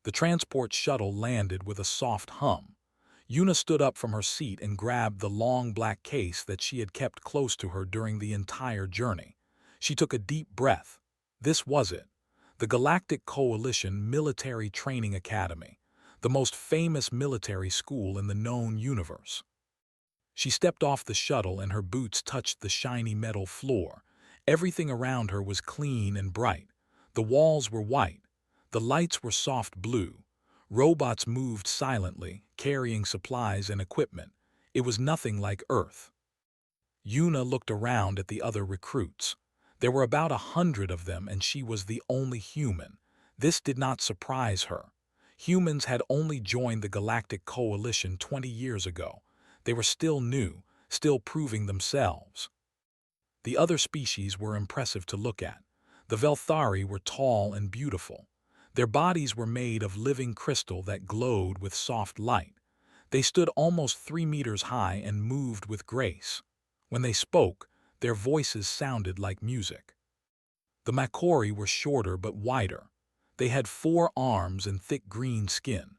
The transport shuttle landed with a soft hum. Yuna stood up from her seat and grabbed the long black case that she had kept close to her during the entire journey. She took a deep breath. This was it. The Galactic Coalition Military Training Academy, the most famous military school in the known universe. She stepped off the shuttle and her boots touched the shiny metal floor. Everything around her was clean and bright. The walls were white. The lights were soft blue. Robots moved silently, carrying supplies and equipment. It was nothing like Earth. Yuna looked around at the other recruits. There were about 100 of them and she was the only human. This did not surprise her. Humans had only joined the Galactic Coalition 20 years ago. They were still new, still proving themselves. The other species were impressive to look at. The Velthari were tall and beautiful. Their bodies were made of living crystal that glowed with soft light. They stood almost 3 meters high and moved with grace. When they spoke, their voices sounded like music. The Makori were shorter but wider. They had 4 arms and thick green skin.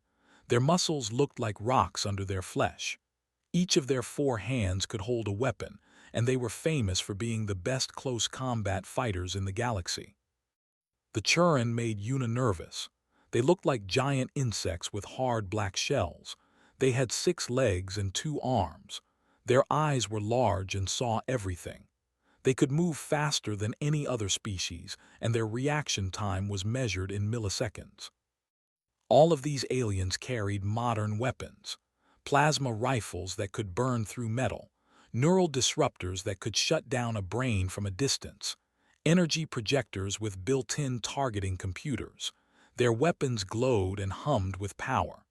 Their muscles looked like rocks under their flesh. Each of their 4 hands could hold a weapon, and they were famous for being the best close combat fighters in the galaxy. The Churin made Yuna nervous. They looked like giant insects with hard black shells. They had 6 legs and 2 arms. Their eyes were large and saw everything. They could move faster than any other species, and their reaction time was measured in milliseconds. All of these aliens carried modern weapons. Plasma rifles that could burn through metal, neural disruptors that could shut down a brain from a distance, energy projectors with built-in targeting computers. Their weapons glowed and hummed with power.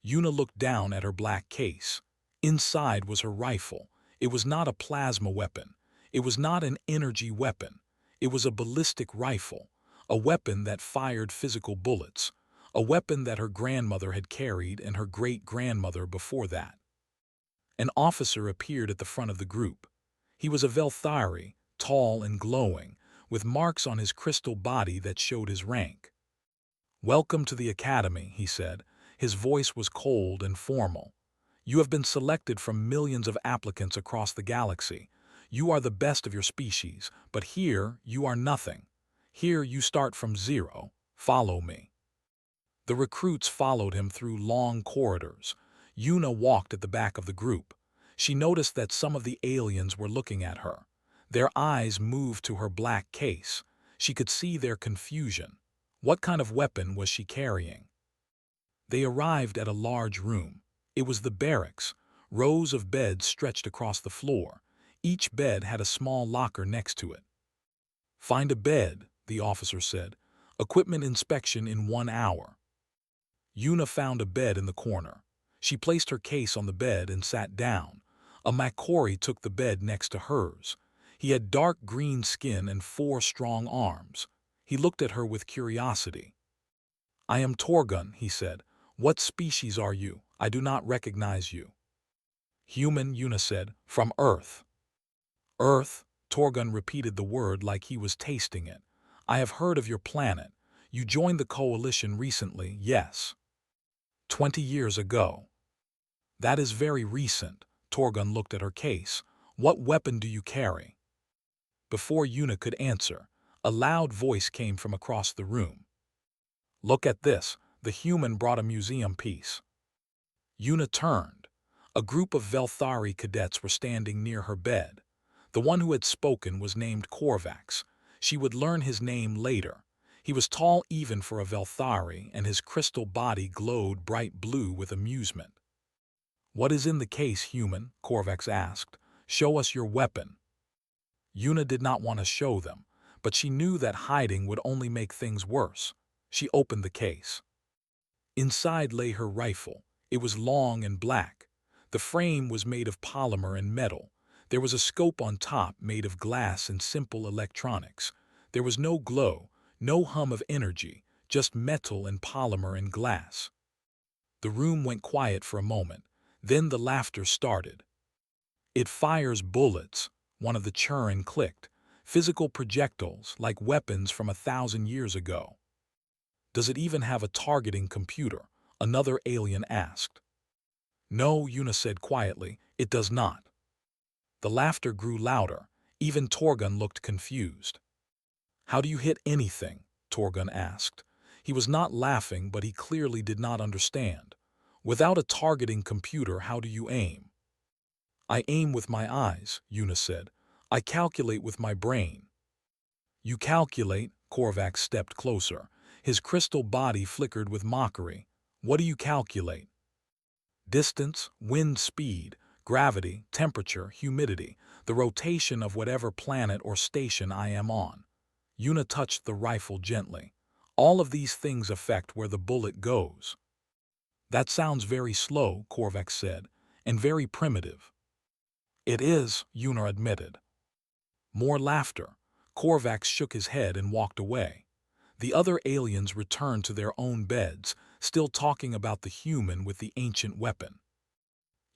Yuna looked down at her black case. Inside was her rifle. It was not a plasma weapon. It was not an energy weapon. It was a ballistic rifle, a weapon that fired physical bullets, a weapon that her grandmother had carried and her great-grandmother before that. An officer appeared at the front of the group. He was a Velthari, tall and glowing, with marks on his crystal body that showed his rank. "Welcome to the Academy," he said. His voice was cold and formal. "You have been selected from millions of applicants across the galaxy. You are the best of your species, but here you are nothing. Here you start from zero. Follow me." The recruits followed him through long corridors. Yuna walked at the back of the group. She noticed that some of the aliens were looking at her. Their eyes moved to her black case. She could see their confusion. What kind of weapon was she carrying? They arrived at a large room. It was the barracks. Rows of beds stretched across the floor. Each bed had a small locker next to it. "Find a bed," the officer said. "Equipment inspection in 1 hour." Yuna found a bed in the corner. She placed her case on the bed and sat down. A Makori took the bed next to hers. He had dark green skin and 4 strong arms. He looked at her with curiosity. "I am Torgun," he said. "What species are you? I do not recognize you." "Human," Yuna said, "from Earth." "Earth?" Torgun repeated the word like he was tasting it. "I have heard of your planet. You joined the coalition recently, yes." 20 years ago. "That is very recent." Torgun looked at her case. "What weapon do you carry?" Before Yuna could answer, a loud voice came from across the room. "Look at this." The human brought a museum piece. Yuna turned. A group of Velthari cadets were standing near her bed. The one who had spoken was named Korvax. She would learn his name later. He was tall even for a Velthari, and his crystal body glowed bright blue with amusement. "What is in the case, human?" Korvax asked. "Show us your weapon." Yuna did not want to show them, but she knew that hiding would only make things worse. She opened the case. Inside lay her rifle. It was long and black. The frame was made of polymer and metal. There was a scope on top made of glass and simple electronics. There was no glow, no hum of energy, just metal and polymer and glass. The room went quiet for a moment. Then the laughter started. "It fires bullets," one of the Churin clicked. "Physical projectiles, like weapons from 1,000 years ago." Does it even have a targeting computer? Another alien asked. No, Yuna said quietly, it does not. The laughter grew louder. Even Torgun looked confused. How do you hit anything? Torgun asked. He was not laughing, but he clearly did not understand. Without a targeting computer, how do you aim? I aim with my eyes, Yuna said. I calculate with my brain. You calculate? Korvax stepped closer. His crystal body flickered with mockery. What do you calculate? Distance, wind speed, gravity, temperature, humidity, the rotation of whatever planet or station I am on. Yuna touched the rifle gently. All of these things affect where the bullet goes. That sounds very slow, Korvax said, and very primitive. It is, Yuna admitted. More laughter. Korvax shook his head and walked away. The other aliens returned to their own beds, still talking about the human with the ancient weapon.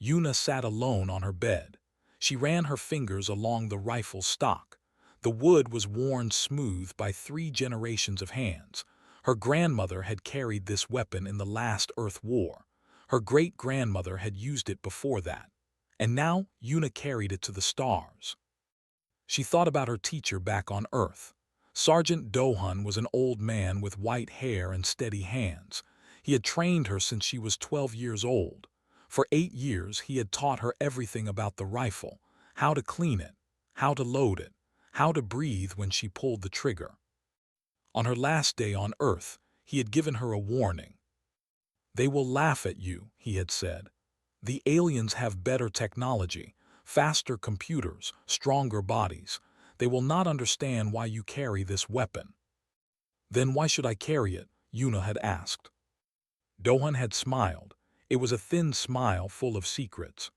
Yuna sat alone on her bed. She ran her fingers along the rifle stock. The wood was worn smooth by 3 generations of hands. Her grandmother had carried this weapon in the last Earth War. Her great-grandmother had used it before that. And now Yuna carried it to the stars. She thought about her teacher back on Earth. Sergeant Dohun was an old man with white hair and steady hands. He had trained her since she was 12 years old. For 8 years he had taught her everything about the rifle, how to clean it, how to load it, how to breathe when she pulled the trigger. On her last day on Earth, he had given her a warning. They will laugh at you, he had said. The aliens have better technology, faster computers, stronger bodies. They will not understand why you carry this weapon. Then why should I carry it? Yuna had asked. Dohan had smiled. It was a thin smile full of secrets.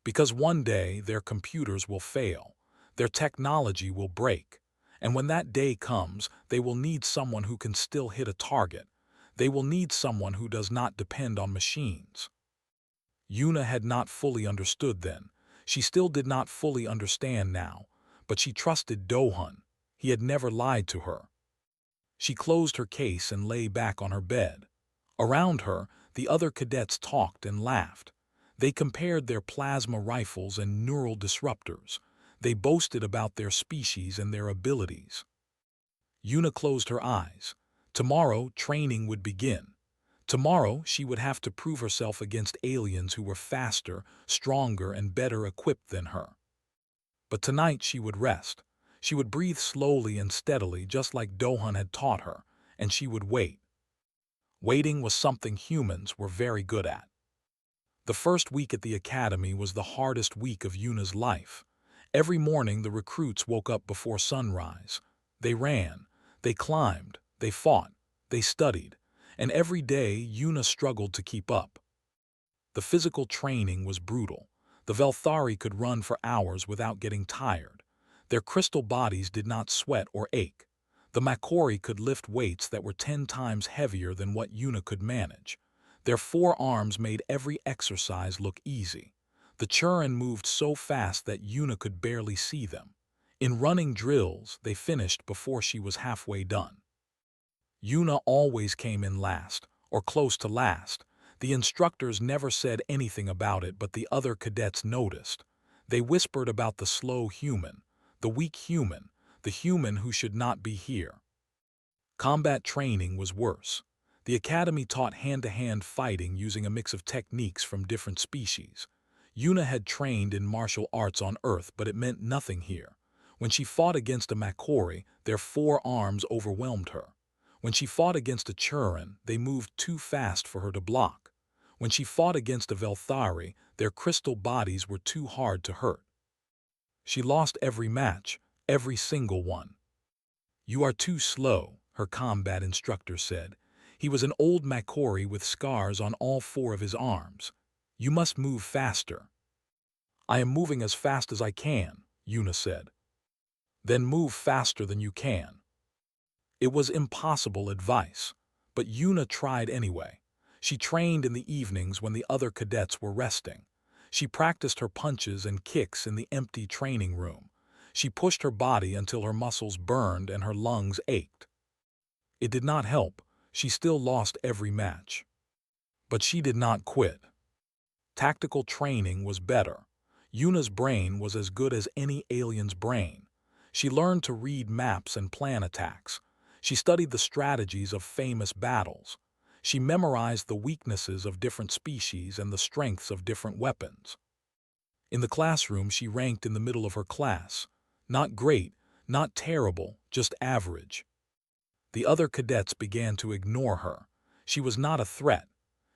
Because one day their computers will fail, their technology will break, and when that day comes, they will need someone who can still hit a target. They will need someone who does not depend on machines. Yuna had not fully understood then. She still did not fully understand now, but she trusted Dohun. He had never lied to her. She closed her case and lay back on her bed. Around her, the other cadets talked and laughed. They compared their plasma rifles and neural disruptors. They boasted about their species and their abilities. Yuna closed her eyes. Tomorrow, training would begin. Tomorrow, she would have to prove herself against aliens who were faster, stronger, and better equipped than her. But tonight she would rest. She would breathe slowly and steadily, just like Dohan had taught her, and she would wait. Waiting was something humans were very good at. The first week at the academy was the hardest week of Yuna's life. Every morning the recruits woke up before sunrise. They ran, they climbed, they fought, they studied, and every day Yuna struggled to keep up. The physical training was brutal. The Velthari could run for hours without getting tired. Their crystal bodies did not sweat or ache. The Makori could lift weights that were 10 times heavier than what Yuna could manage. Their forearms made every exercise look easy. The Churin moved so fast that Yuna could barely see them. In running drills, they finished before she was halfway done. Yuna always came in last, or close to last. The instructors never said anything about it, but the other cadets noticed. They whispered about the slow human, the weak human, the human who should not be here. Combat training was worse. The academy taught hand-to-hand fighting using a mix of techniques from different species. Yuna had trained in martial arts on Earth, but it meant nothing here. When she fought against a Makori, their forearms overwhelmed her. When she fought against a Churin, they moved too fast for her to block. When she fought against a Velthari, their crystal bodies were too hard to hurt. She lost every match, every single one. You are too slow, her combat instructor said. He was an old Makori with scars on all 4 of his arms. You must move faster. I am moving as fast as I can, Yuna said. Then move faster than you can. It was impossible advice, but Yuna tried anyway. She trained in the evenings when the other cadets were resting. She practiced her punches and kicks in the empty training room. She pushed her body until her muscles burned and her lungs ached. It did not help. She still lost every match. But she did not quit. Tactical training was better. Yuna's brain was as good as any alien's brain. She learned to read maps and plan attacks. She studied the strategies of famous battles. She memorized the weaknesses of different species and the strengths of different weapons. In the classroom, she ranked in the middle of her class. Not great, not terrible, just average. The other cadets began to ignore her. She was not a threat.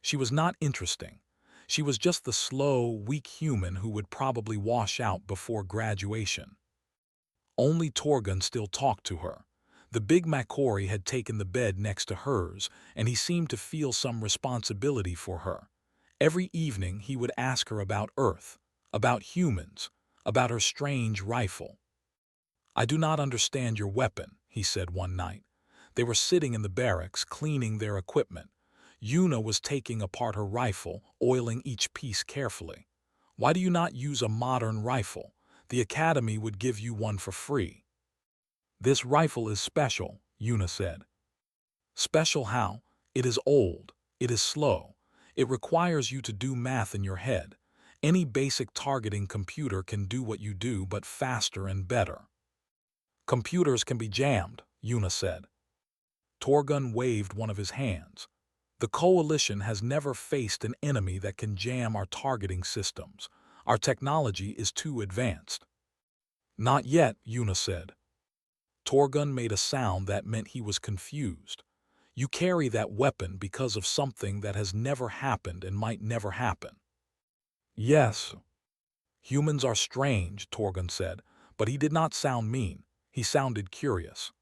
She was not interesting. She was just the slow, weak human who would probably wash out before graduation. Only Torgun still talked to her. The big Makori had taken the bed next to hers, and he seemed to feel some responsibility for her. Every evening he would ask her about Earth, about humans, about her strange rifle. "I do not understand your weapon," he said one night. They were sitting in the barracks, cleaning their equipment. Yuna was taking apart her rifle, oiling each piece carefully. "Why do you not use a modern rifle? The Academy would give you one for free." "This rifle is special," Yuna said. "Special how? It is old. It is slow. It requires you to do math in your head. Any basic targeting computer can do what you do, but faster and better." "Computers can be jammed," Yuna said. Torgun waved one of his hands. "The Coalition has never faced an enemy that can jam our targeting systems. Our technology is too advanced." "Not yet," Yuna said. Torgun made a sound that meant he was confused. "You carry that weapon because of something that has never happened and might never happen." "Yes." "Humans are strange," Torgun said, but he did not sound mean. He sounded curious.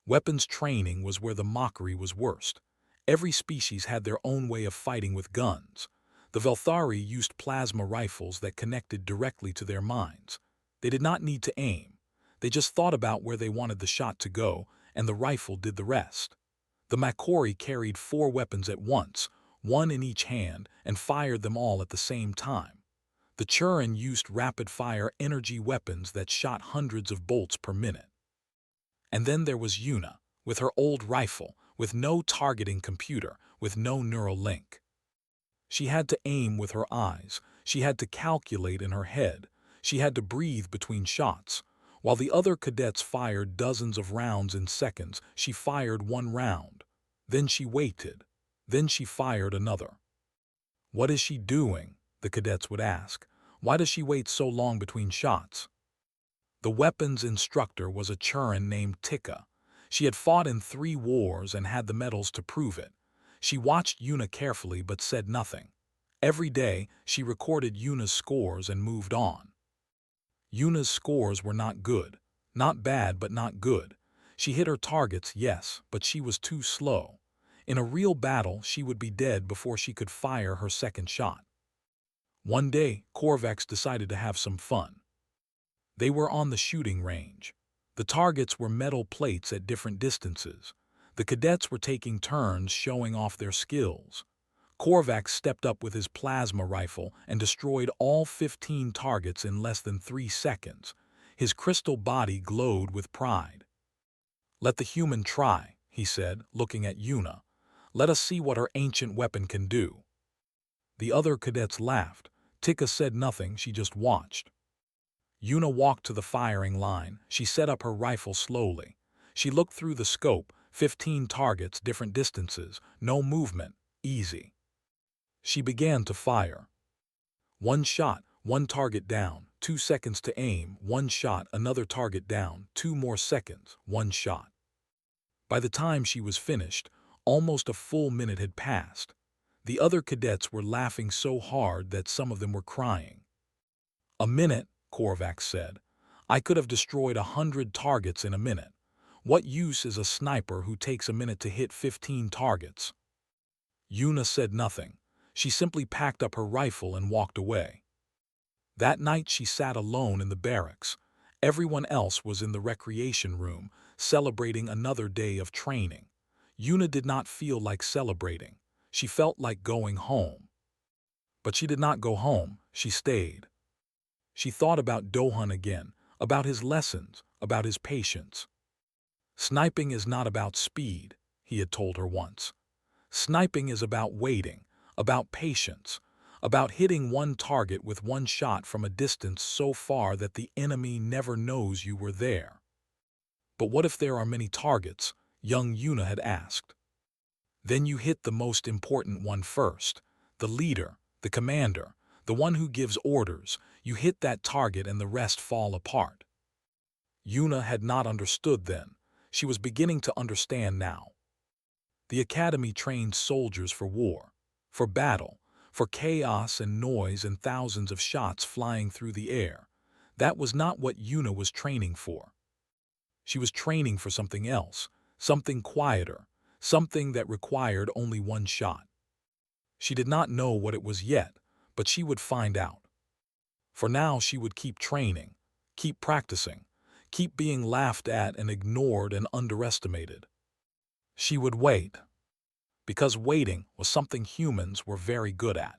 Weapons training was where the mockery was worst. Every species had their own way of fighting with guns. The Velthari used plasma rifles that connected directly to their minds. They did not need to aim. They just thought about where they wanted the shot to go, and the rifle did the rest. The Makori carried 4 weapons at once, one in each hand, and fired them all at the same time. The Churin used rapid-fire energy weapons that shot hundreds of bolts per minute. And then there was Yuna, with her old rifle, with no targeting computer, with no neural link. She had to aim with her eyes. She had to calculate in her head. She had to breathe between shots. While the other cadets fired dozens of rounds in seconds, she fired one round. Then she waited. Then she fired another. "What is she doing?" the cadets would ask. "Why does she wait so long between shots?" The weapons instructor was a Churin named Tika. She had fought in 3 wars and had the medals to prove it. She watched Yuna carefully but said nothing. Every day, she recorded Yuna's scores and moved on. Yuna's scores were not good. Not bad, but not good. She hit her targets, yes, but she was too slow. In a real battle, she would be dead before she could fire her second shot. One day, Korvax decided to have some fun. They were on the shooting range. The targets were metal plates at different distances. The cadets were taking turns showing off their skills. Korvax stepped up with his plasma rifle and destroyed all 15 targets in less than 3 seconds. His crystal body glowed with pride. "Let the human try," he said, looking at Yuna. "Let us see what her ancient weapon can do." The other cadets laughed. Tika said nothing, she just watched. Yuna walked to the firing line. She set up her rifle slowly. She looked through the scope, 15 targets, different distances, no movement, easy. She began to fire. 1 shot, 1 target down, 2 seconds to aim, 1 shot, another target down, 2 more seconds, 1 shot. By the time she was finished, almost a full minute had passed. The other cadets were laughing so hard that some of them were crying. "A minute," Korvax said. "I could have destroyed 100 targets in a minute. What use is a sniper who takes a minute to hit 15 targets?" Yuna said nothing. She simply packed up her rifle and walked away. That night she sat alone in the barracks. Everyone else was in the recreation room, celebrating another day of training. Yuna did not feel like celebrating. She felt like going home. But she did not go home, she stayed. She thought about Dohun again, about his lessons, about his patience. "Sniping is not about speed," he had told her once. Sniping is about waiting, about patience, about hitting one target with one shot from a distance so far that the enemy never knows you were there. But what if there are many targets? Young Yuna had asked. Then you hit the most important one first, the leader, the commander, the one who gives orders. You hit that target and the rest fall apart. Yuna had not understood then. She was beginning to understand now. The academy trained soldiers for war, for battle, for chaos and noise and thousands of shots flying through the air. That was not what Yuna was training for. She was training for something else, something quieter, something that required only one shot. She did not know what it was yet, but she would find out. For now she would keep training, keep practicing, keep being laughed at and ignored and underestimated. She would wait, because waiting was something humans were very good at.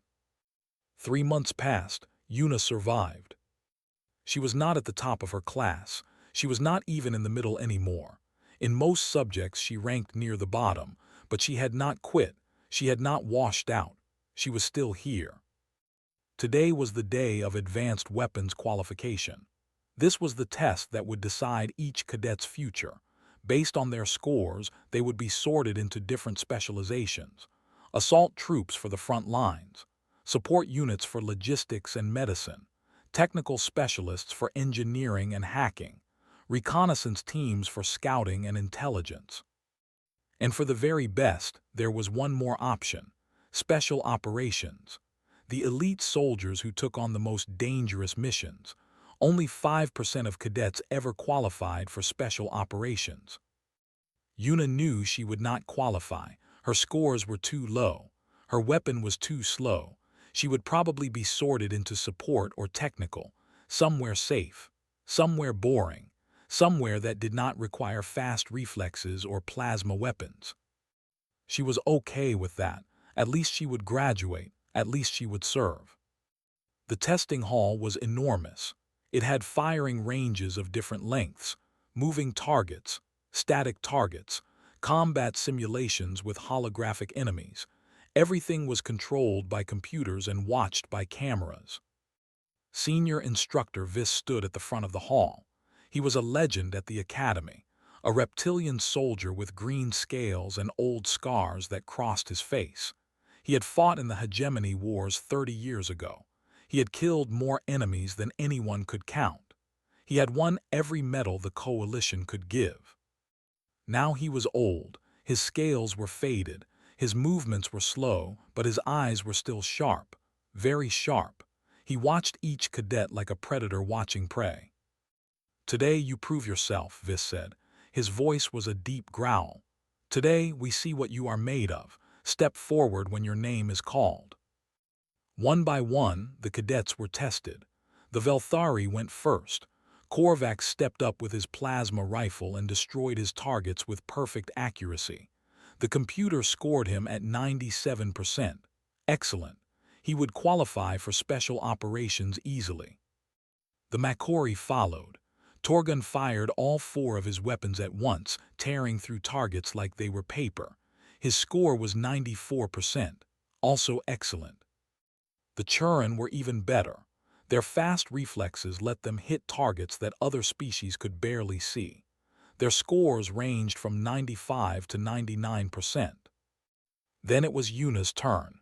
3 months passed. Yuna survived. She was not at the top of her class. She was not even in the middle anymore. In most subjects she ranked near the bottom, but she had not quit. She had not washed out. She was still here. Today was the day of advanced weapons qualification. This was the test that would decide each cadet's future. Based on their scores, they would be sorted into different specializations. Assault troops for the front lines, support units for logistics and medicine, technical specialists for engineering and hacking, reconnaissance teams for scouting and intelligence. And for the very best, there was one more option: special operations. The elite soldiers who took on the most dangerous missions. Only 5% of cadets ever qualified for special operations. Yuna knew she would not qualify. Her scores were too low. Her weapon was too slow. She would probably be sorted into support or technical, somewhere safe, somewhere boring, somewhere that did not require fast reflexes or plasma weapons. She was okay with that. At least she would graduate. At least she would serve. The testing hall was enormous. It had firing ranges of different lengths, moving targets, static targets, combat simulations with holographic enemies. Everything was controlled by computers and watched by cameras. Senior Instructor Vis stood at the front of the hall. He was a legend at the academy, a reptilian soldier with green scales and old scars that crossed his face. He had fought in the Hegemony Wars 30 years ago. He had killed more enemies than anyone could count. He had won every medal the coalition could give. Now he was old, his scales were faded, his movements were slow, but his eyes were still sharp, very sharp. He watched each cadet like a predator watching prey. "Today you prove yourself," Vis said. His voice was a deep growl. "Today we see what you are made of. Step forward when your name is called." One by one, the cadets were tested. The Velthari went first. Korvax stepped up with his plasma rifle and destroyed his targets with perfect accuracy. The computer scored him at 97%. Excellent. He would qualify for special operations easily. The Makori followed. Torgun fired all 4 of his weapons at once, tearing through targets like they were paper. His score was 94%, also excellent. The Churin were even better. Their fast reflexes let them hit targets that other species could barely see. Their scores ranged from 95 to 99%. Then it was Yuna's turn.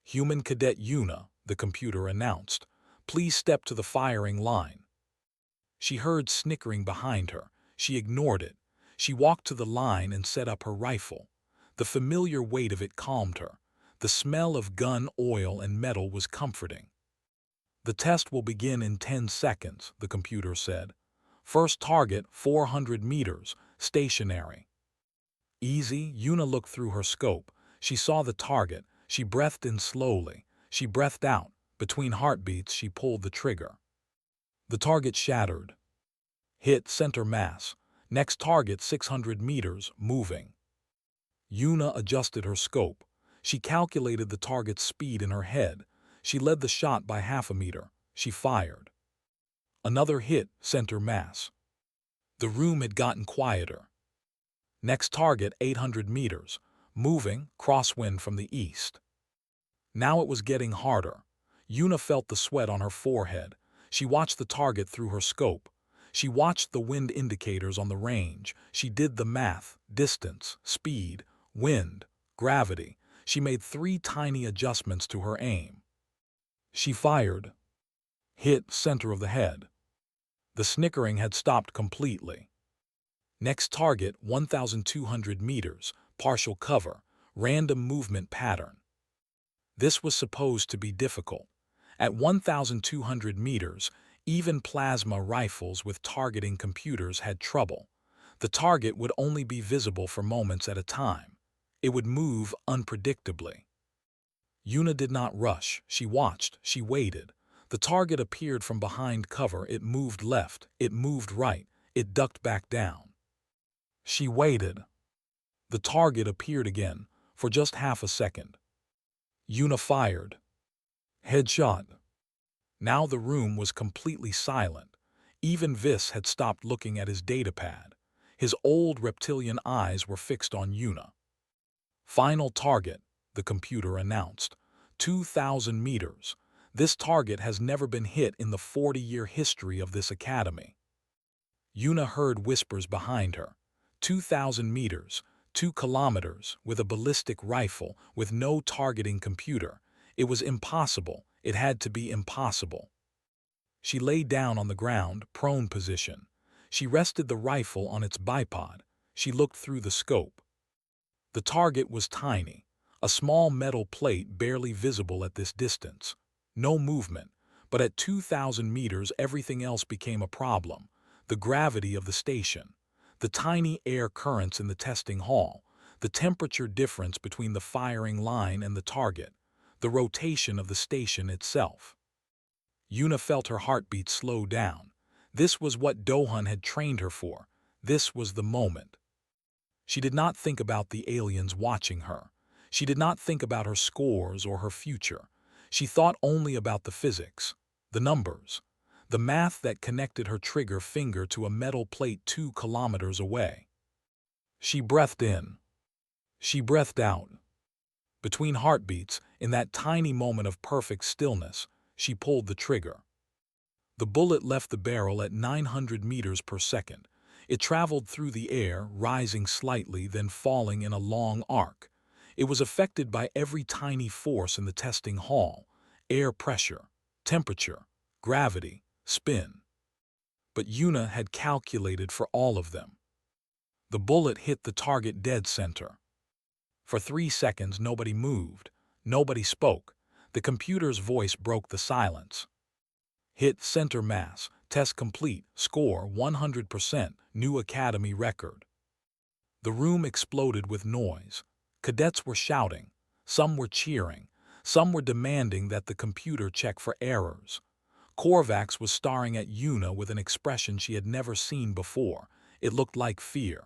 "Human Cadet Yuna," the computer announced, "please step to the firing line." She heard snickering behind her. She ignored it. She walked to the line and set up her rifle. The familiar weight of it calmed her. The smell of gun oil and metal was comforting. "The test will begin in 10 seconds, the computer said. "First target, 400 meters, stationary." Easy, Yuna looked through her scope. She saw the target. She breathed in slowly. She breathed out. Between heartbeats, she pulled the trigger. The target shattered. Hit center mass. Next target, 600 meters, moving. Yuna adjusted her scope. She calculated the target's speed in her head. She led the shot by half a meter. She fired. Another hit, center mass. The room had gotten quieter. Next target 800 meters, moving, crosswind from the east. Now it was getting harder. Yuna felt the sweat on her forehead. She watched the target through her scope. She watched the wind indicators on the range. She did the math, distance, speed, wind, gravity. She made 3 tiny adjustments to her aim. She fired. Hit center of the head. The snickering had stopped completely. Next target 1,200 meters, partial cover, random movement pattern. This was supposed to be difficult. At 1,200 meters, even plasma rifles with targeting computers had trouble. The target would only be visible for moments at a time. It would move unpredictably. Yuna did not rush. She watched. She waited. The target appeared from behind cover. It moved left. It moved right. It ducked back down. She waited. The target appeared again, for just half a second. Yuna fired. Headshot. Now the room was completely silent. Even Vis had stopped looking at his datapad. His old reptilian eyes were fixed on Yuna. Final target, the computer announced. 2,000 meters. This target has never been hit in the 40-year history of this academy. Yuna heard whispers behind her. 2,000 meters, 2 kilometers, with a ballistic rifle, with no targeting computer. It was impossible. It had to be impossible. She lay down on the ground, prone position. She rested the rifle on its bipod. She looked through the scope. The target was tiny, a small metal plate barely visible at this distance. No movement, but at 2,000 meters everything else became a problem. The gravity of the station, the tiny air currents in the testing hall, the temperature difference between the firing line and the target, the rotation of the station itself. Yuna felt her heartbeat slow down. This was what Dohun had trained her for. This was the moment. She did not think about the aliens watching her. She did not think about her scores or her future. She thought only about the physics, the numbers, the math that connected her trigger finger to a metal plate 2 kilometers away. She breathed in. She breathed out. Between heartbeats, in that tiny moment of perfect stillness, she pulled the trigger. The bullet left the barrel at 900 meters per second. It traveled through the air, rising slightly, then falling in a long arc. It was affected by every tiny force in the testing hall: air pressure, temperature, gravity, spin. But Yuna had calculated for all of them. The bullet hit the target dead center. For 3 seconds nobody moved, nobody spoke. The computer's voice broke the silence. Hit center mass, test complete, score 100%, new academy record. The room exploded with noise. Cadets were shouting, some were cheering, some were demanding that the computer check for errors. Korvax was staring at Yuna with an expression she had never seen before. It looked like fear.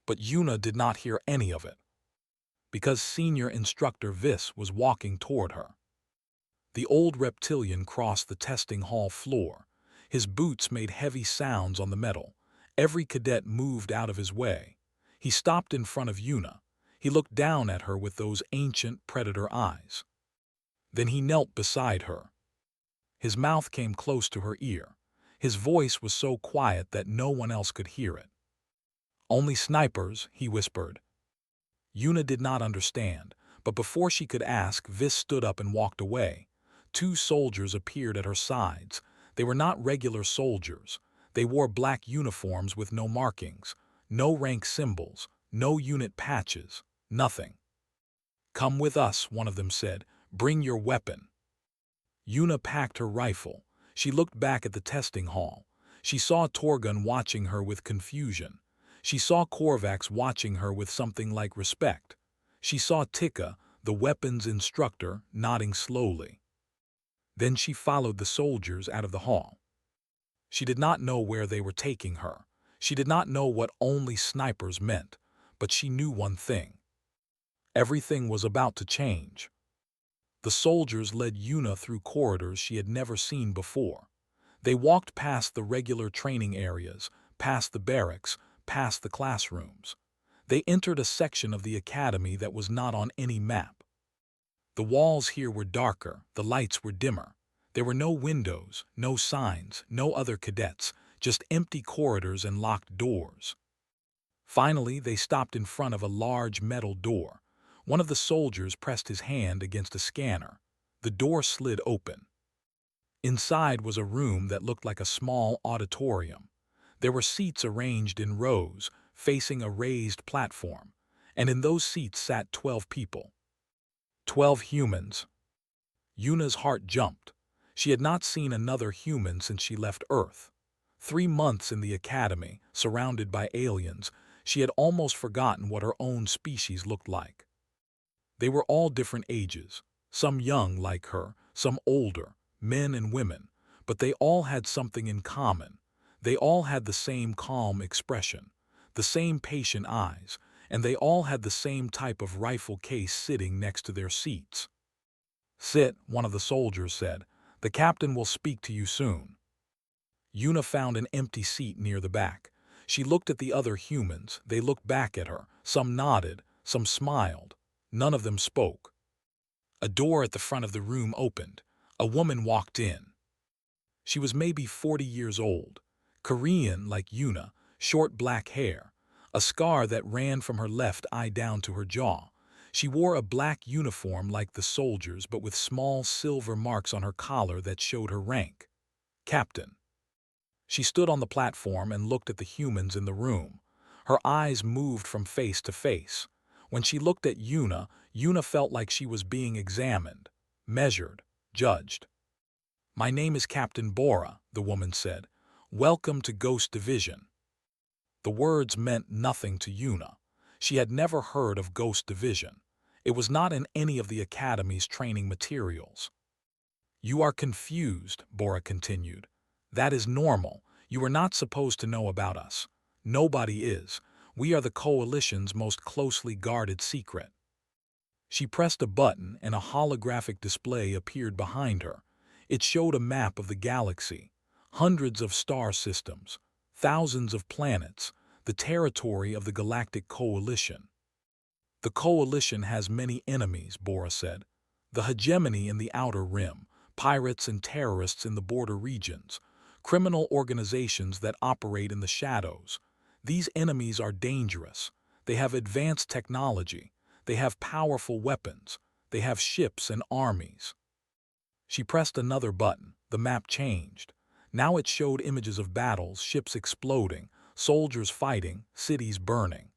But Yuna did not hear any of it, because Senior Instructor Vis was walking toward her. The old reptilian crossed the testing hall floor. His boots made heavy sounds on the metal. Every cadet moved out of his way. He stopped in front of Yuna. He looked down at her with those ancient predator eyes. Then he knelt beside her. His mouth came close to her ear. His voice was so quiet that no one else could hear it. "Only snipers," he whispered. Yuna did not understand, but before she could ask, Vis stood up and walked away. 2 soldiers appeared at her sides. They were not regular soldiers. They wore black uniforms with no markings, no rank symbols, no unit patches, nothing. "Come with us," one of them said. "Bring your weapon." Yuna packed her rifle. She looked back at the testing hall. She saw Torgun watching her with confusion. She saw Korvax watching her with something like respect. She saw Tika, the weapons instructor, nodding slowly. Then she followed the soldiers out of the hall. She did not know where they were taking her. She did not know what only snipers meant, but she knew one thing. Everything was about to change. The soldiers led Yuna through corridors she had never seen before. They walked past the regular training areas, past the barracks, past the classrooms. They entered a section of the academy that was not on any map. The walls here were darker, the lights were dimmer. There were no windows, no signs, no other cadets, just empty corridors and locked doors. Finally, they stopped in front of a large metal door. One of the soldiers pressed his hand against a scanner. The door slid open. Inside was a room that looked like a small auditorium. There were seats arranged in rows, facing a raised platform, and in those seats sat 12 people. 12 humans. Yuna's heart jumped. She had not seen another human since she left Earth. 3 months in the academy, surrounded by aliens, she had almost forgotten what her own species looked like. They were all different ages, some young like her, some older, men and women, but they all had something in common. They all had the same calm expression, the same patient eyes, and they all had the same type of rifle case sitting next to their seats. "Sit," one of the soldiers said. "The captain will speak to you soon." Yuna found an empty seat near the back. She looked at the other humans. They looked back at her. Some nodded, some smiled. None of them spoke. A door at the front of the room opened. A woman walked in. She was maybe 40 years old, Korean like Yuna, short black hair, a scar that ran from her left eye down to her jaw. She wore a black uniform like the soldiers, but with small silver marks on her collar that showed her rank. Captain. She stood on the platform and looked at the humans in the room. Her eyes moved from face to face. When she looked at Yuna, Yuna felt like she was being examined, measured, judged. "My name is Captain Bora," the woman said. "Welcome to Ghost Division." The words meant nothing to Yuna. She had never heard of Ghost Division. It was not in any of the Academy's training materials. "You are confused," Bora continued. "That is normal. You are not supposed to know about us. Nobody is. We are the Coalition's most closely guarded secret." She pressed a button and a holographic display appeared behind her. It showed a map of the galaxy, hundreds of star systems, thousands of planets, the territory of the Galactic Coalition. "The Coalition has many enemies," Bora said. "The hegemony in the Outer Rim, pirates and terrorists in the border regions, criminal organizations that operate in the shadows. These enemies are dangerous. They have advanced technology. They have powerful weapons. They have ships and armies." She pressed another button. The map changed. Now it showed images of battles, ships exploding, soldiers fighting, cities burning.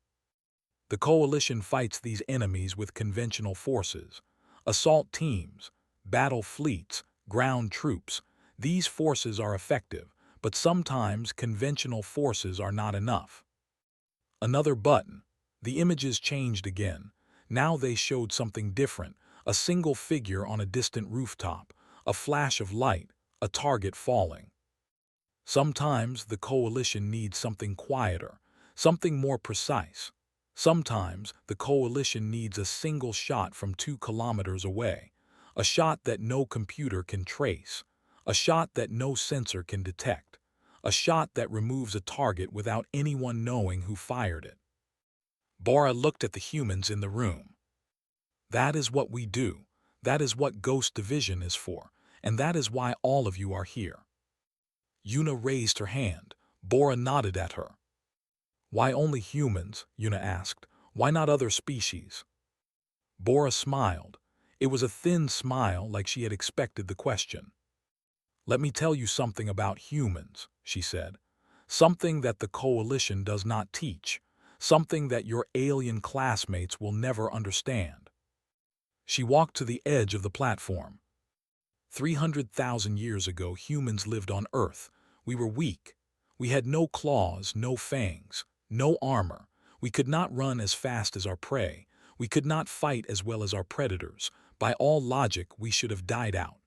"The Coalition fights these enemies with conventional forces. Assault teams, battle fleets, ground troops. These forces are effective, but sometimes conventional forces are not enough." Another button. The images changed again. Now they showed something different, a single figure on a distant rooftop, a flash of light, a target falling. "Sometimes the Coalition needs something quieter, something more precise. Sometimes the Coalition needs a single shot from 2 kilometers away, a shot that no computer can trace, a shot that no sensor can detect, a shot that removes a target without anyone knowing who fired it." Bora looked at the humans in the room. "That is what we do. That is what Ghost Division is for, and that is why all of you are here." Yuna raised her hand. Bora nodded at her. "Why only humans?" Yuna asked. "Why not other species?" Bora smiled. It was a thin smile, like she had expected the question. "Let me tell you something about humans," she said. "Something that the Coalition does not teach. Something that your alien classmates will never understand." She walked to the edge of the platform. 300,000 years ago, humans lived on Earth. We were weak. We had no claws, no fangs, no armor. We could not run as fast as our prey. We could not fight as well as our predators. By all logic, we should have died out.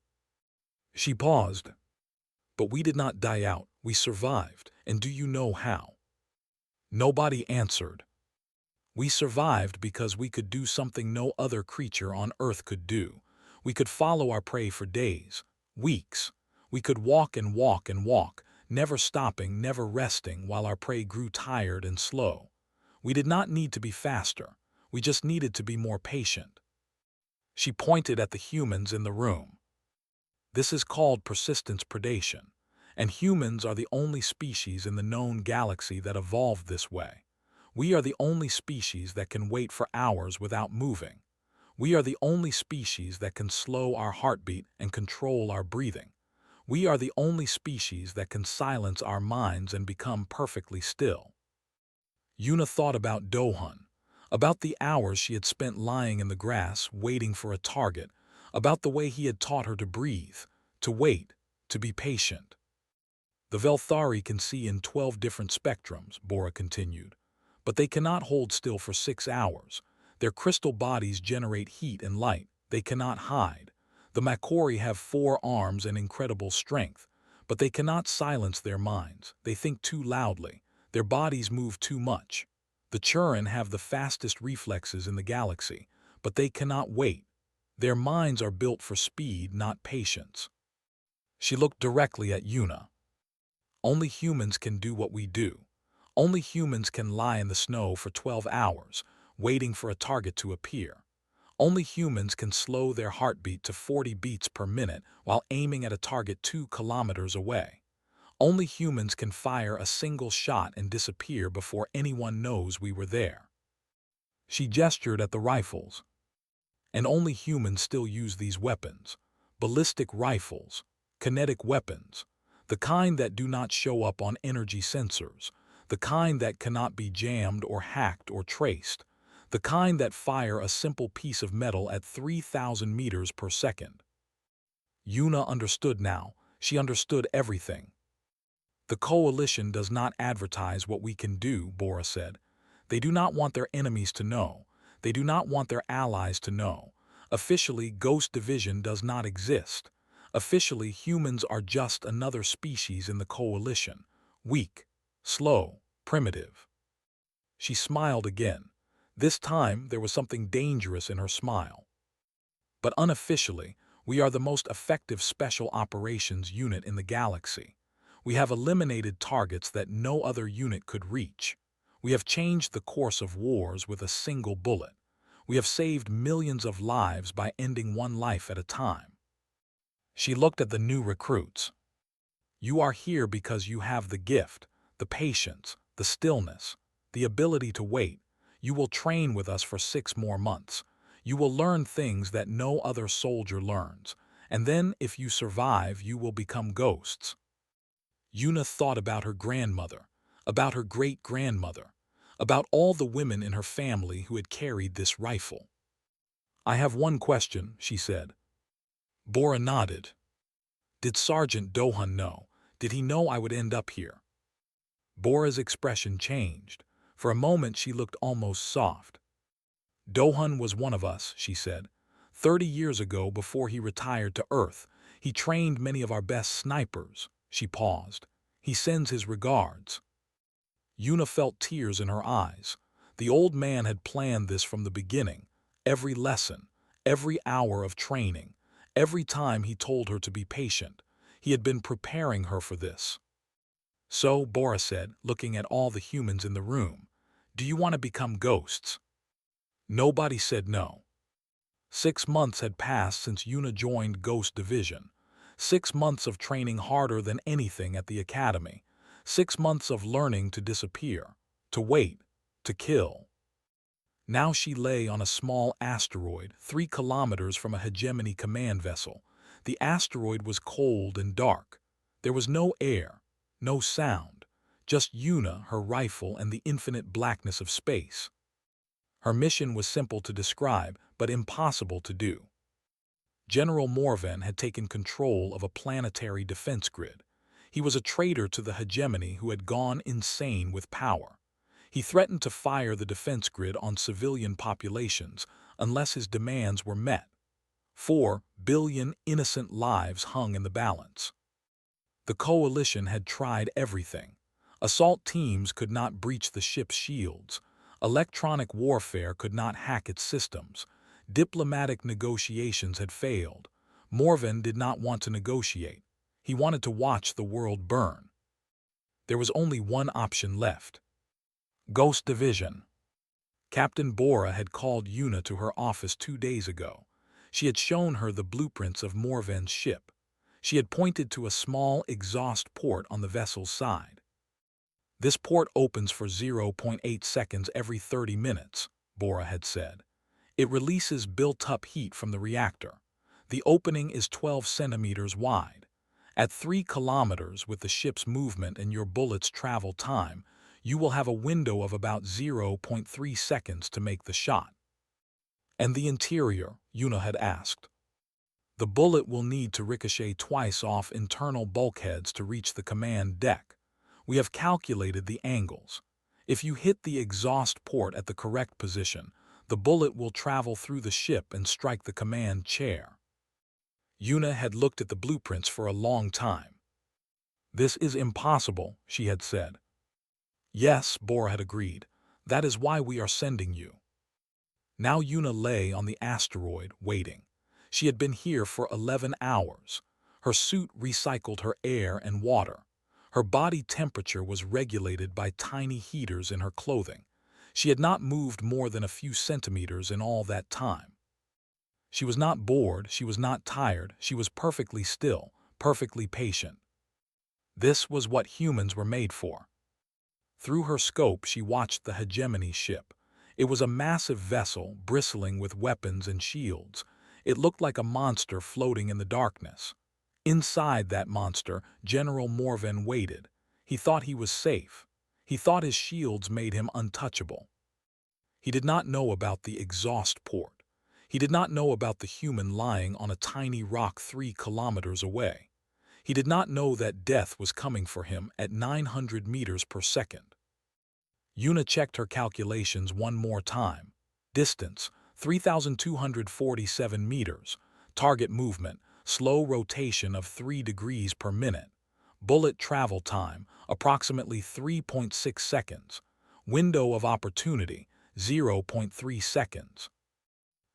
She paused. "But we did not die out. We survived. And do you know how?" Nobody answered. "We survived because we could do something no other creature on Earth could do. We could follow our prey for days, weeks. We could walk and walk and walk, never stopping, never resting while our prey grew tired and slow. We did not need to be faster. We just needed to be more patient. She pointed at the humans in the room. This is called persistence predation, and humans are the only species in the known galaxy that evolved this way. We are the only species that can wait for hours without moving. We are the only species that can slow our heartbeat and control our breathing. We are the only species that can silence our minds and become perfectly still. Yuna thought about Dohun, about the hours she had spent lying in the grass waiting for a target, about the way he had taught her to breathe, to wait, to be patient. The Velthari can see in 12 different spectrums, Bora continued, but they cannot hold still for 6 hours. Their crystal bodies generate heat and light. They cannot hide. The Makori have 4 arms and incredible strength, but they cannot silence their minds. They think too loudly. Their bodies move too much. The Churin have the fastest reflexes in the galaxy, but they cannot wait. Their minds are built for speed, not patience. She looked directly at Yuna. Only humans can do what we do. Only humans can lie in the snow for 12 hours, waiting for a target to appear. Only humans can slow their heartbeat to 40 beats per minute while aiming at a target 2 kilometers away. Only humans can fire a single shot and disappear before anyone knows we were there. She gestured at the rifles. And only humans still use these weapons. Ballistic rifles, kinetic weapons, the kind that do not show up on energy sensors, the kind that cannot be jammed or hacked or traced, the kind that fire a simple piece of metal at 3,000 meters per second. Yuna understood now. She understood everything. The Coalition does not advertise what we can do, Bora said. They do not want their enemies to know. They do not want their allies to know. Officially, Ghost Division does not exist. Officially, humans are just another species in the Coalition. Weak, slow, primitive. She smiled again. This time, there was something dangerous in her smile. But unofficially, we are the most effective special operations unit in the galaxy. We have eliminated targets that no other unit could reach. We have changed the course of wars with a single bullet. We have saved millions of lives by ending one life at a time. She looked at the new recruits. You are here because you have the gift, the patience, the stillness, the ability to wait. You will train with us for 6 more months. You will learn things that no other soldier learns. And then, if you survive, you will become ghosts. Yuna thought about her grandmother, about her great-grandmother, about all the women in her family who had carried this rifle. I have one question, she said. Bora nodded. Did Sergeant Dohun know? Did he know I would end up here? Bora's expression changed. For a moment she looked almost soft. Dohun was one of us, she said. 30 years ago, before he retired to Earth, he trained many of our best snipers. She paused. He sends his regards. Yuna felt tears in her eyes. The old man had planned this from the beginning. Every lesson, every hour of training, every time he told her to be patient. He had been preparing her for this. So, Bora said, looking at all the humans in the room, do you want to become ghosts? Nobody said no. 6 months had passed since Yuna joined Ghost Division. 6 months of training harder than anything at the academy. 6 months of learning to disappear, to wait, to kill. Now she lay on a small asteroid 3 kilometers from a hegemony command vessel. The asteroid was cold and dark. There was no air, no sound, just Yuna, her rifle, and the infinite blackness of space. Her mission was simple to describe, but impossible to do. General Morven had taken control of a planetary defense grid. He was a traitor to the hegemony who had gone insane with power. He threatened to fire the defense grid on civilian populations unless his demands were met. 4 billion innocent lives hung in the balance. The Coalition had tried everything. Assault teams could not breach the ship's shields. Electronic warfare could not hack its systems. Diplomatic negotiations had failed. Morven did not want to negotiate. He wanted to watch the world burn. There was only one option left. Ghost Division. Captain Bora had called Yuna to her office 2 days ago. She had shown her the blueprints of Morven's ship. She had pointed to a small exhaust port on the vessel's side. "This port opens for 0.8 seconds every 30 minutes, Bora had said. "It releases built-up heat from the reactor. The opening is 12 centimeters wide. At 3 kilometers with the ship's movement and your bullet's travel time, you will have a window of about 0.3 seconds to make the shot." "And the interior?" Yuna had asked. "The bullet will need to ricochet twice off internal bulkheads to reach the command deck. We have calculated the angles. If you hit the exhaust port at the correct position, the bullet will travel through the ship and strike the command chair." Yuna had looked at the blueprints for a long time. "This is impossible," she had said. "Yes," Bora had agreed. "That is why we are sending you." Now Yuna lay on the asteroid, waiting. She had been here for 11 hours. Her suit recycled her air and water. Her body temperature was regulated by tiny heaters in her clothing. She had not moved more than a few centimeters in all that time. She was not bored, she was not tired, she was perfectly still, perfectly patient. This was what humans were made for. Through her scope she watched the Hegemony ship. It was a massive vessel, bristling with weapons and shields. It looked like a monster floating in the darkness. Inside that monster, General Morven waited. He thought he was safe. He thought his shields made him untouchable. He did not know about the exhaust port. He did not know about the human lying on a tiny rock 3 kilometers away. He did not know that death was coming for him at 900 meters per second. Yuna checked her calculations one more time. Distance, 3,247 meters. Target movement, slow rotation of 3 degrees per minute. Bullet travel time, approximately 3.6 seconds. Window of opportunity, 0.3 seconds.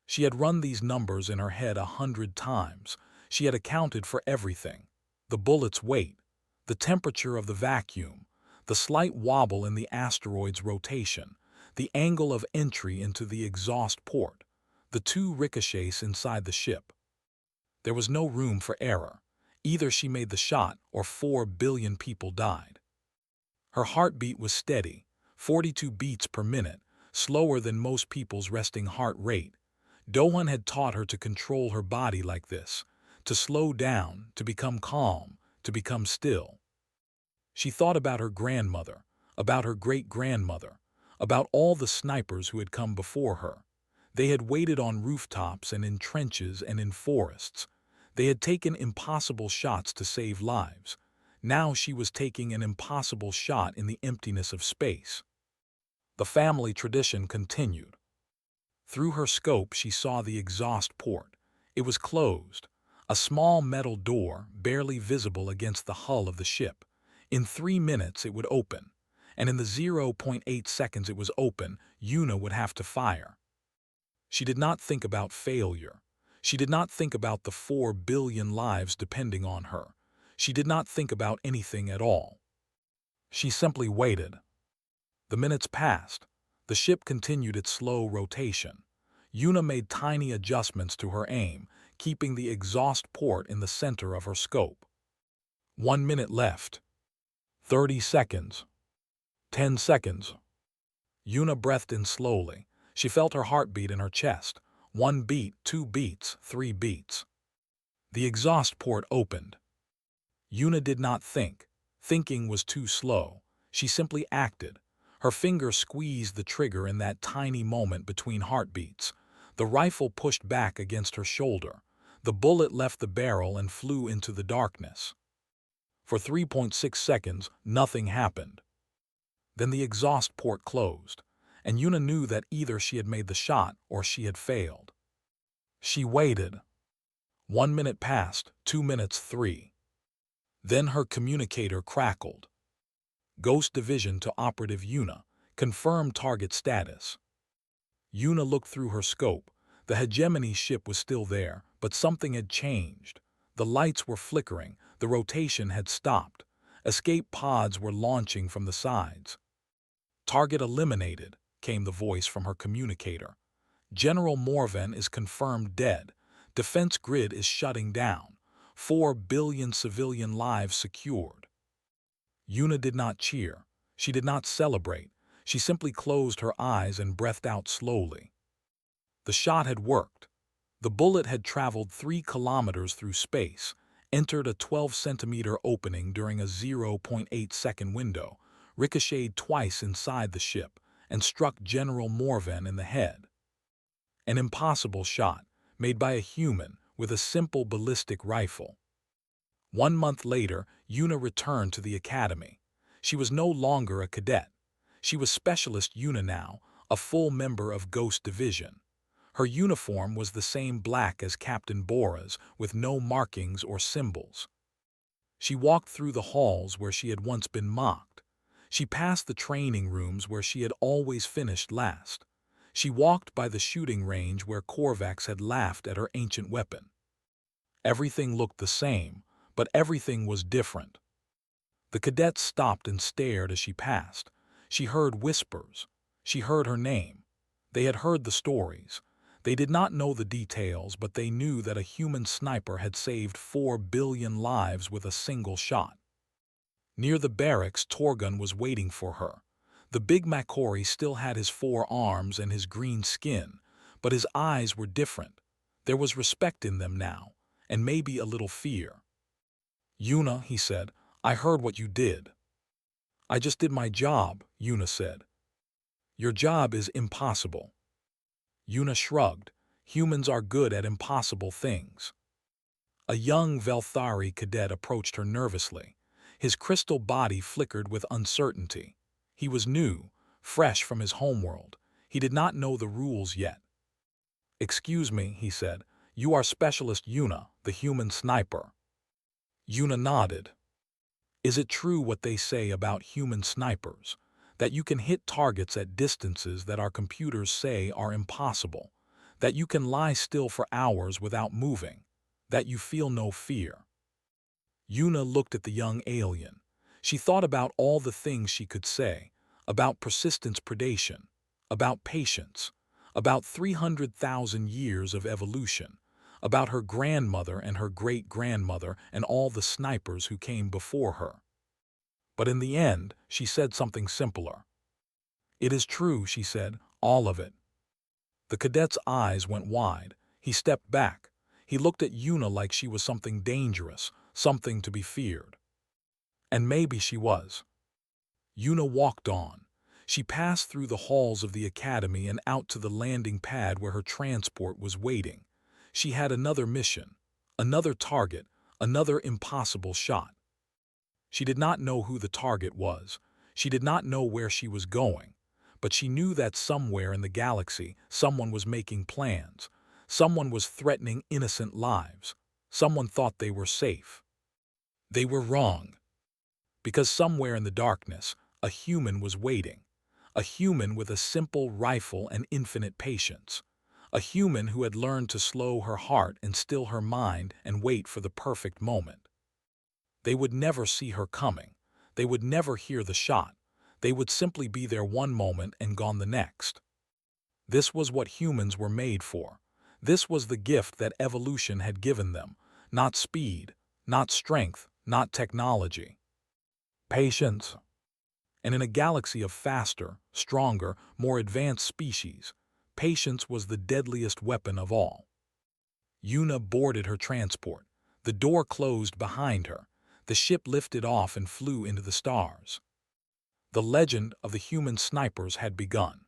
She had run these numbers in her head 100 times. She had accounted for everything. The bullet's weight, the temperature of the vacuum, the slight wobble in the asteroid's rotation, the angle of entry into the exhaust port, the 2 ricochets inside the ship. There was no room for error. Either she made the shot or 4 billion people died. Her heartbeat was steady, 42 beats per minute, slower than most people's resting heart rate. Dohan had taught her to control her body like this, to slow down, to become calm, to become still. She thought about her grandmother, about her great-grandmother, about all the snipers who had come before her. They had waited on rooftops and in trenches and in forests. They had taken impossible shots to save lives. Now she was taking an impossible shot in the emptiness of space. The family tradition continued. Through her scope she saw the exhaust port. It was closed, a small metal door barely visible against the hull of the ship. In 3 minutes it would open, and in the 0.8 seconds it was open, Yuna would have to fire. She did not think about failure. She did not think about the 4 billion lives depending on her. She did not think about anything at all. She simply waited. The minutes passed. The ship continued its slow rotation. Yuna made tiny adjustments to her aim, keeping the exhaust port in the center of her scope. 1 minute left. 30 seconds. 10 seconds. Yuna breathed in slowly. She felt her heartbeat in her chest. 1 beat, 2 beats, 3 beats. The exhaust port opened. Yuna did not think. Thinking was too slow. She simply acted. Her finger squeezed the trigger in that tiny moment between heartbeats. The rifle pushed back against her shoulder. The bullet left the barrel and flew into the darkness. For 3.6 seconds, nothing happened. Then the exhaust port closed, and Yuna knew that either she had made the shot or she had failed. She waited. 1 minute passed, 2 minutes, 3. Then her communicator crackled. Ghost Division to Operative Yuna. Confirm target status. Yuna looked through her scope. The Hegemony ship was still there, but something had changed. The lights were flickering, the rotation had stopped. Escape pods were launching from the sides. Target eliminated, came the voice from her communicator. General Morven is confirmed dead. Defense grid is shutting down. 4 billion civilian lives secured. Yuna did not cheer. She did not celebrate. She simply closed her eyes and breathed out slowly. The shot had worked. The bullet had traveled 3 kilometers through space, entered a 12-centimeter opening during a 0.8-second window, ricocheted twice inside the ship, and struck General Morven in the head. An impossible shot, made by a human with a simple ballistic rifle. 1 month later, Yuna returned to the academy. She was no longer a cadet. She was Specialist Yuna now, a full member of Ghost Division. Her uniform was the same black as Captain Bora's, with no markings or symbols. She walked through the halls where she had once been mocked. She passed the training rooms where she had always finished last. She walked by the shooting range where Korvax had laughed at her ancient weapon. Everything looked the same, but everything was different. The cadets stopped and stared as she passed. She heard whispers. She heard her name. They had heard the stories. They did not know the details, but they knew that a human sniper had saved 4 billion lives with a single shot. Near the barracks, Torgun was waiting for her. The big Makori still had his 4 arms and his green skin, but his eyes were different. There was respect in them now, and maybe a little fear. "Yuna," he said, "I heard what you did." "I just did my job," Yuna said. "Your job is impossible." Yuna shrugged. Humans are good at impossible things. A young Velthari cadet approached her nervously. His crystal body flickered with uncertainty. He was new, fresh from his homeworld. He did not know the rules yet. "Excuse me," he said. "You are Specialist Yuna, the human sniper." Yuna nodded. "Is it true what they say about human snipers? That you can hit targets at distances that our computers say are impossible? That you can lie still for hours without moving? That you feel no fear?" Yuna looked at the young alien. She thought about all the things she could say, about persistence predation, about patience, about 300,000 years of evolution, about her grandmother and her great-grandmother and all the snipers who came before her. But in the end, she said something simpler. "It is true," she said, "all of it." The cadet's eyes went wide. He stepped back. He looked at Yuna like she was something dangerous, something to be feared. And maybe she was. Yuna walked on. She passed through the halls of the academy and out to the landing pad where her transport was waiting. She had another mission, another target, another impossible shot. She did not know who the target was. She did not know where she was going. But she knew that somewhere in the galaxy, someone was making plans. Someone was threatening innocent lives. Someone thought they were safe. They were wrong. Because somewhere in the darkness, a human was waiting. A human with a simple rifle and infinite patience. A human who had learned to slow her heart and still her mind and wait for the perfect moment. They would never see her coming. They would never hear the shot. They would simply be there one moment and gone the next. This was what humans were made for. This was the gift that evolution had given them. Not speed, not strength, not technology. Patience. And in a galaxy of faster, stronger, more advanced species, patience was the deadliest weapon of all. Yuna boarded her transport. The door closed behind her. The ship lifted off and flew into the stars. The legend of the human snipers had begun.